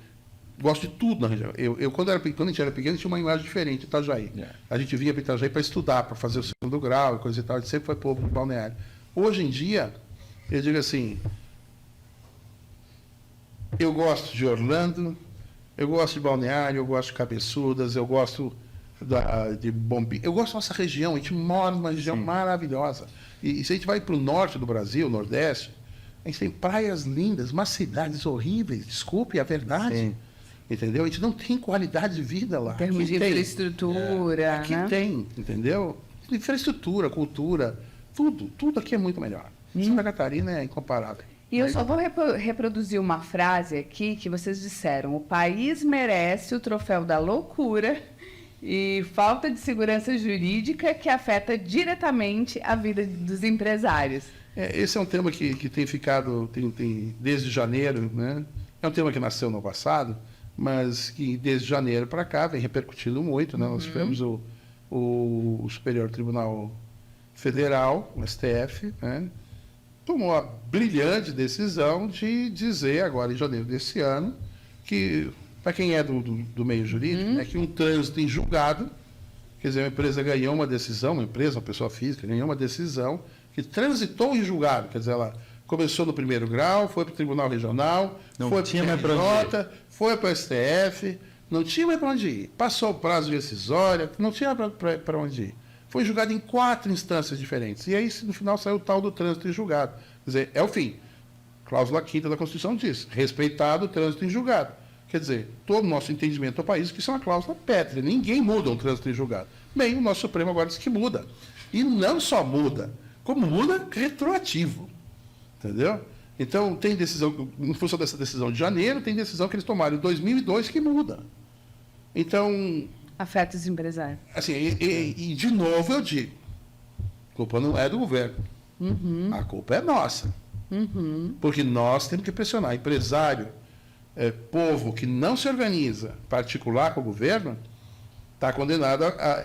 gosto de tudo na região. Quando a gente era pequeno, tinha uma imagem diferente de Itajaí. A gente vinha para Itajaí para estudar, para fazer o segundo grau e coisa e tal. A gente sempre foi povo de balneário. Hoje em dia, eu digo assim, eu gosto de Orlando, eu gosto de Balneário, eu gosto de Cabeçudas, eu gosto de Bombi. Eu gosto da nossa região, a gente mora numa região maravilhosa. E se a gente vai para o norte do Brasil, Nordeste, a gente tem praias lindas, mas cidades horríveis, desculpe, é a verdade. Sim. Entendeu? A gente não tem qualidade de vida lá. Em termos de infraestrutura, Aqui né? tem, entendeu? Infraestrutura, cultura, tudo aqui é muito melhor. Santa Catarina é incomparável. E eu só vou reproduzir uma frase aqui que vocês disseram. O país merece o troféu da loucura e falta de segurança jurídica que afeta diretamente a vida dos empresários. Esse é um tema que tem ficado desde janeiro, né? É um tema que nasceu no passado, mas que desde janeiro para cá vem repercutindo muito, né? Nós tivemos o Superior Tribunal Federal, o STF, né? Tomou a brilhante decisão de dizer agora em janeiro desse ano que, para quem é do meio jurídico, é que um trânsito em julgado, quer dizer, uma empresa ganhou uma decisão, uma pessoa física, ganhou uma decisão que transitou em julgado, quer dizer, ela começou no primeiro grau, foi para o Tribunal Regional, foi para o TJ, foi para o STF, não tinha mais para onde ir. Passou o prazo decisório, não tinha para onde ir. Foi julgado em 4 instâncias diferentes. E aí, no final, saiu o tal do trânsito em julgado. Quer dizer, é o fim. Cláusula 5ª da Constituição diz, respeitado o trânsito em julgado. Quer dizer, todo o nosso entendimento do país que isso é uma cláusula pétrea. Ninguém muda um trânsito em julgado. Bem, o nosso Supremo agora diz que muda. E não só muda, como muda retroativo. Entendeu? Então, tem decisão, em função dessa decisão de janeiro, tem decisão que eles tomaram em 2002 que muda. Então... Afeta os empresários. Assim, e de novo eu digo, a culpa não é do governo. A culpa é nossa. Porque nós temos que pressionar. Empresário, povo que não se organiza, particular com o governo, está condenado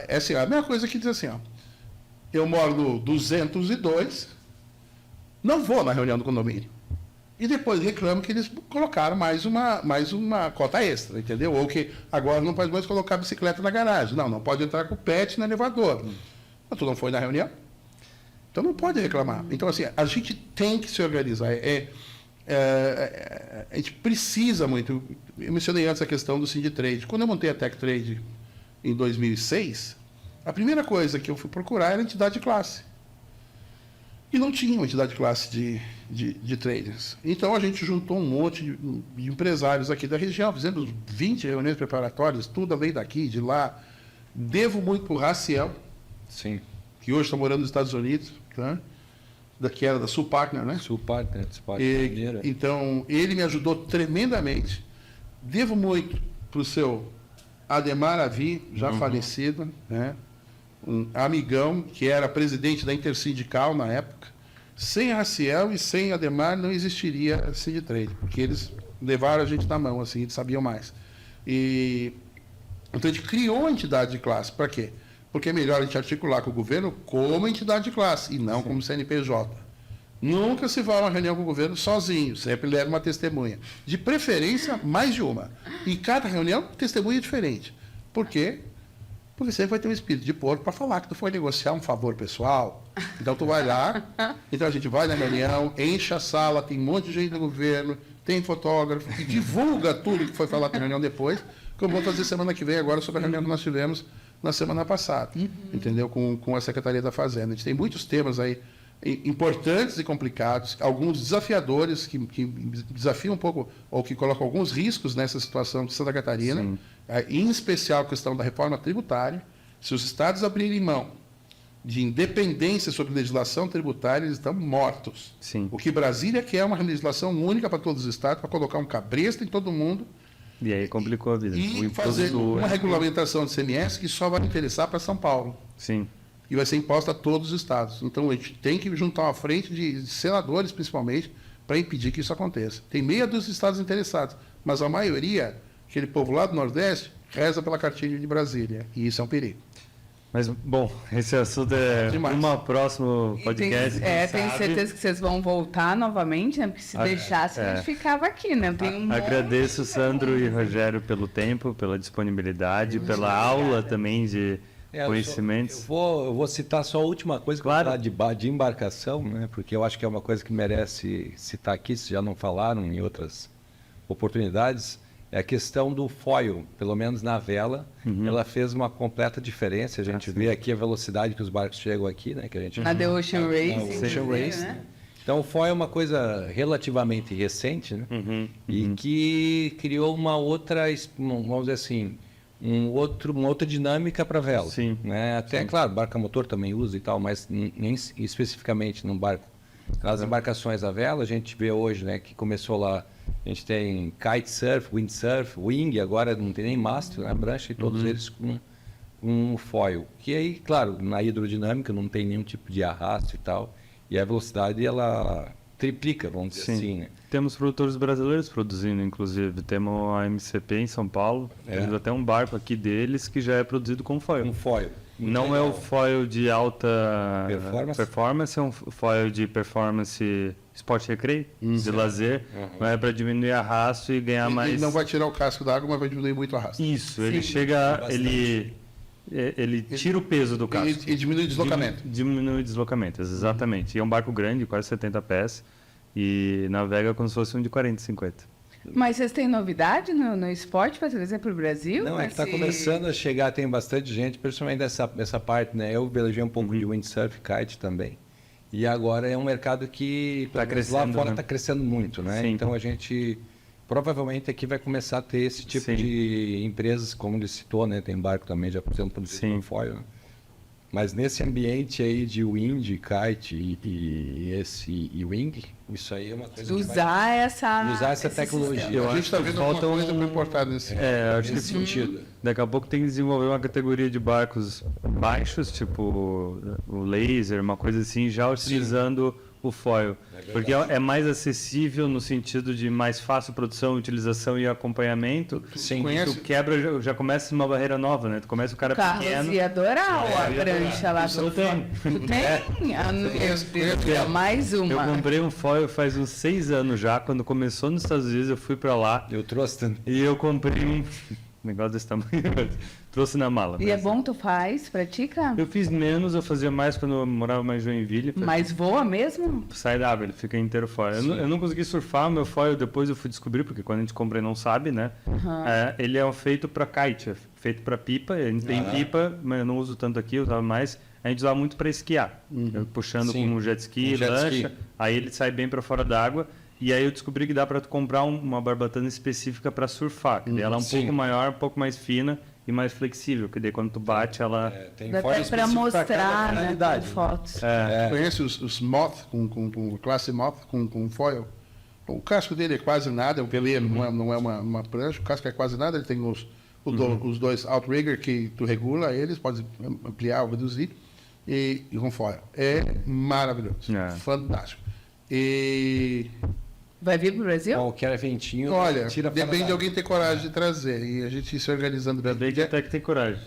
assim, a mesma coisa que diz assim, ó, eu moro no 202, não vou na reunião do condomínio. E depois reclamo que eles colocaram mais uma cota extra, entendeu? Ou que agora não pode mais colocar bicicleta na garagem. Não pode entrar com o pet no elevador. Mas tu não foi na reunião? Então não pode reclamar. Então, assim, a gente tem que se organizar. A gente precisa muito. Eu mencionei antes a questão do Sinditrade. Quando eu montei a Tech Trade em 2006, a primeira coisa que eu fui procurar era a entidade de classe. E não tinha uma entidade de classe de traders. Então a gente juntou um monte de empresários aqui da região, fizemos 20 reuniões preparatórias, tudo além daqui, de lá. Devo muito para o Raciel, Sim. que hoje está morando nos Estados Unidos, tá? que era da Sul Partner, né? Sul Partner, Então, ele me ajudou tremendamente. Devo muito para o seu Ademar Avi, já falecido, né? Um amigão que era presidente da Intersindical na época. Sem a Raciel e sem Ademar não existiria a Sinditrade, porque eles levaram a gente na mão, assim, eles sabiam mais. Então a gente criou a entidade de classe. Para quê? Porque é melhor a gente articular com o governo como entidade de classe e não como CNPJ. Nunca se vai a uma reunião com o governo sozinho, sempre leva uma testemunha. De preferência, mais de uma. E cada reunião, testemunha diferente. Por quê? Porque sempre vai ter um espírito de porco para falar que tu foi negociar um favor pessoal. Então tu vai lá, então a gente vai na reunião, enche a sala, tem um monte de gente do governo, tem fotógrafo, e divulga tudo que foi falado na reunião depois, como vamos fazer semana que vem agora sobre a reunião que nós tivemos na semana passada, entendeu? Com a Secretaria da Fazenda. A gente tem muitos temas aí importantes e complicados, alguns desafiadores que desafiam um pouco, ou que colocam alguns riscos nessa situação de Santa Catarina, em especial a questão da reforma tributária. Se os estados abrirem mão de independência sobre legislação tributária, eles estão mortos. Sim. O que Brasília quer é uma legislação única para todos os estados, para colocar um cabresto em todo mundo, E aí complicou a vida. e fazer uma regulamentação de CMS que só vai interessar para São Paulo. Sim. E vai ser imposta a todos os estados. Então, a gente tem que juntar uma frente de senadores, principalmente, para impedir que isso aconteça. Tem meia dúzia de estados interessados, mas a maioria, aquele povo lá do Nordeste, reza pela cartilha de Brasília. E isso é um perigo. Mas, bom, esse assunto é Demais. uma próximo podcast. Tenho sabe? certeza que vocês vão voltar novamente, né? Porque se deixasse, a gente ficava aqui, né? Eu tenho Agradeço, Sandro e Rogério, pelo tempo, pela disponibilidade, pela aula também de conhecimentos. Eu vou citar só a última coisa, Claro. de embarcação, né? Porque eu acho que é uma coisa que merece citar aqui, se já não falaram em outras oportunidades, é a questão do foil, pelo menos na vela, ela fez uma completa diferença. A gente vê aqui a velocidade que os barcos chegam aqui, né? Que a gente na The Ocean Race. Ocean Race, né? Então, o foil é uma coisa relativamente recente, né? E que criou uma outra, vamos dizer assim, uma outra dinâmica para a vela. Sim. Né? Até, claro, barco a motor também usa e tal, mas nem especificamente num barco. Nas embarcações a vela, a gente vê hoje, né, que começou lá, a gente tem kitesurf, windsurf, wing, agora não tem nem mastro na prancha, e todos eles com um foil. Que aí, claro, na hidrodinâmica não tem nenhum tipo de arrasto e tal, e a velocidade ela triplica, vamos dizer assim, né? Temos produtores brasileiros produzindo, inclusive. Temos a MCP em São Paulo. Temos até um barco aqui deles que já é produzido com foil. Um foil. Não é o foil de alta Performance. é um foil de performance esporte recreio, de lazer, mas é para diminuir arrasto e ganhar mais. Ele não vai tirar o casco da água, mas vai diminuir muito o arrasto. Isso, ele chega, ele tira o peso do casco. E diminui o deslocamento. Diminui o deslocamento, exatamente. E é um barco grande, quase 70 pés, e navega como se fosse um de 40, 50. Mas vocês têm novidade no esporte para trazer para o Brasil? Não, é que está começando a chegar, tem bastante gente, principalmente dessa parte, né? Eu velejei um pouco de windsurf, kite também. E agora é um mercado que Tá crescendo, lá fora né? está crescendo muito, né? Sim. Então a gente provavelmente aqui vai começar a ter esse tipo de empresas, como ele citou, né? Tem barco também já fazendo produção foil, né? Mas nesse ambiente aí de wind, kite e wing, isso aí é uma coisa Usar essa essa tecnologia. A gente está vendo alguma falta coisa para importar nesse acho que nesse sentido. daqui a pouco tem que desenvolver uma categoria de barcos baixos, tipo o laser, uma coisa assim, já utilizando o foil. Porque é mais acessível no sentido de mais fácil produção, utilização e acompanhamente. Sim. Tu quebra, já começa uma barreira nova, né? Tu começa o cara Carlos pequeno. ia adorar a prancha lá. Isso eu tenho. Tu tem? Ah, meu Deus, mais Eu uma. comprei um foil faz uns 6 anos já. Quando começou nos Estados Unidos, eu fui pra lá Eu trouxe também. e eu comprei um negócio desse tamanho. Trouxe na mala. E é mas- bom tu faz? Pratica? Eu fiz menos, eu fazia mais quando eu morava mais em Joinville. Mas voa mesmo? Sai da água, ele fica inteiro fora. Eu não consegui surfar o meu foil, depois eu fui descobrir, porque quando a gente compra e não sabe, né? Ele é feito para kite, é feito para pipa. A gente tem pipa, mas eu não uso tanto aqui, eu usava mais. A gente usava muito para esquiar, eu puxando Sim. com um jet ski, Um jet lancha. ski. Aí ele sai bem para fora d'água. E aí eu descobri que dá para tu comprar uma barbatana específica para surfar. Que daí ela é um Sim. pouco maior, um pouco mais fina e mais flexível, que daí quando tu bate ela... Tem Dá foil até para específico pra cada mostrar, né, finalidade. com fotos. Conhece os moth, com classe moth, com foil? O casco dele é quase nada, o peleiro não é uma prancha, o casco é quase nada, ele tem os dois outrigger que tu regula eles, pode ampliar ou reduzir, e com foil. É maravilhoso, fantástico. E Vai vir pro Brasil? Qualquer eventinho, olha, tira depende de alguém ter coragem de trazer, e a gente se organizando Ainda bem que até que tem coragem.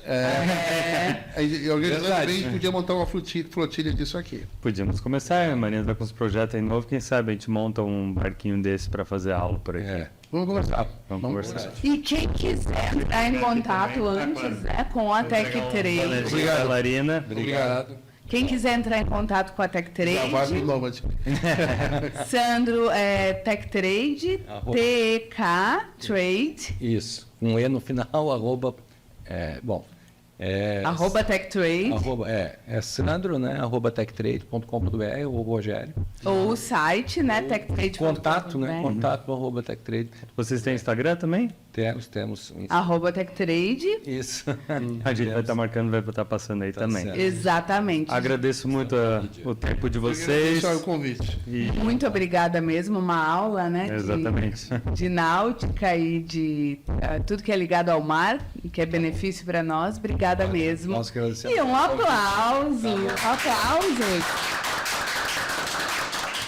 E organizando Verdade. bem, a gente podia montar uma flotilha disso aqui. Podíamos começar, a Marina vai com os projetos aí novos, quem sabe a gente monta um barquinho desse para fazer aula por aí. Vamos conversar. Vamos conversar. E quem quiser entrar em contato antes, né, com a Tech Trade, Obrigado, Larina. Obrigado. quem quiser entrar em contato com a Tech Já vai Trade, no Nomad. Sandro é Tech Trade, Arroba. TEK Trade, Isso, com E no final, arroba, arroba Tech Trade, é Sandro, né, arroba techtrade.com.br, ou Rogério. ou o site, né, techtrade.com.br. Contato, né, contato arroba techtrade. Vocês têm Instagram também? Temos um Arroba Tech Trade, isso. A gente vai estar marcando, vai estar passando aí também. certo. exatamente. Agradeço muito o tempo de vocês. Deixa o convite. E... Muito obrigada mesmo, uma aula, né, Exatamente. de náutica e de tudo que é ligado ao mar, e que é benefício para nós. Obrigada mesmo. Nós que agradecemos. E um aplauso, aplausos.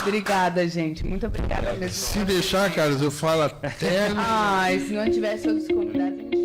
Obrigada, gente. Muito obrigada mesmo. Se deixar, Carlos, eu falo até. Ai, se não tivesse outros convidados, a gente